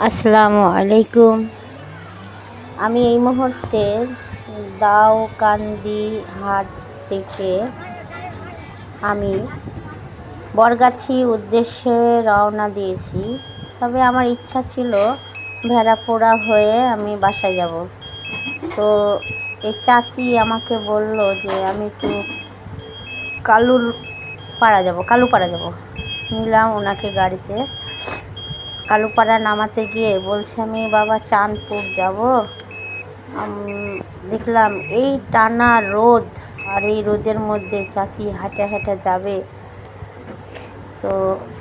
আসসালামু আলাইকুম। আমি এই মুহূর্তে দাউকান্দি হাট থেকে আমি বরগাছি উদ্দেশ্যে রওনা দিয়েছি। তবে আমার ইচ্ছা ছিল ভেড়াপোড়া হয়ে আমি বাসায় যাব। তো এই চাচি আমাকে বলল যে আমি একটু কালুপাড়া যাব। নিলাম ওনাকে গাড়িতে। কালুপাড়া নামাতে গিয়ে বলছে আমি বাবা চাঁদপুর যাব। দেখলাম এই টানা রোদ, আর এই রোদের মধ্যে চাচি হাঁটা হাঁটা যাবে। তো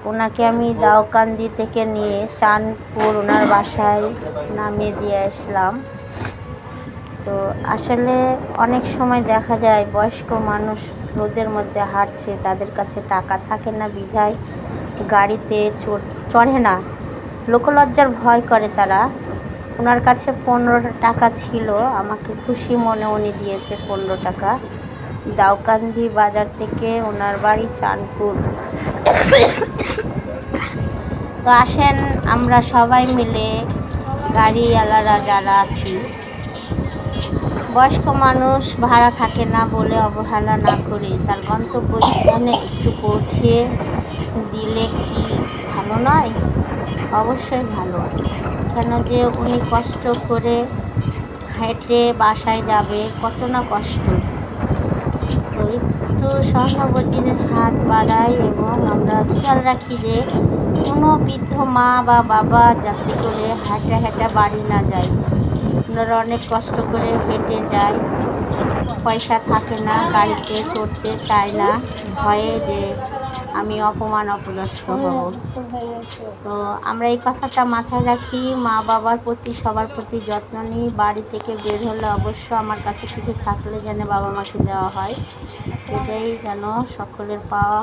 ওনাকে আমি দাউকান্দি থেকে নিয়ে চাঁদপুর ওনার বাসায় নামিয়ে দিয়ে আসলাম। তো আসলে অনেক সময় দেখা যায় বয়স্ক মানুষ রোদের মধ্যে হাঁটছে, তাদের কাছে টাকা থাকে না বিধায় গাড়িতে চড়ে না, লোকলজ্জার ভয় করে তারা। ওনার কাছে 15 টাকা ছিল, আমাকে খুশি মনে উনি দিয়েছে 15 টাকা। দাউকান্দি বাজার থেকে ওনার বাড়ি চাঁদপুর। তো আসেন আমরা সবাই মিলে গাড়িওয়ালারা যারা আছি, বয়স্ক মানুষ ভাড়া থাকে না বলে অবহেলা না করে তার গন্তব্যস্থানে একটু পৌঁছিয়ে দিলে কি ভালো নয়? অবশ্যই ভালো। কেন যে উনি কষ্ট করে হেঁটে বাসায় যাবে, কত না কষ্ট। তো একটু সহানুভূতির হাত বাড়াই এবং আমরা খেয়াল রাখি যে কোনো বৃদ্ধ মা বা বাবা যাতে করে হাঁটা হাঁটা বাড়ি না যায়। ওনারা অনেক কষ্ট করে হেঁটে যায়, পয়সা থাকে না, গাড়িতে চড়তে চায় না, ভয়ে যে আমি অপদস্থ হব। তো আমরা এই কথাটা মাথায় রাখি, মা বাবার প্রতি সবার প্রতি যত্ন নিই। বাড়ি থেকে বের হলে অবশ্য আমার কাছে কিছু থাকলে যেন বাবা মাকে দেওয়া হয়, এটাই যেন সকলের পাওয়া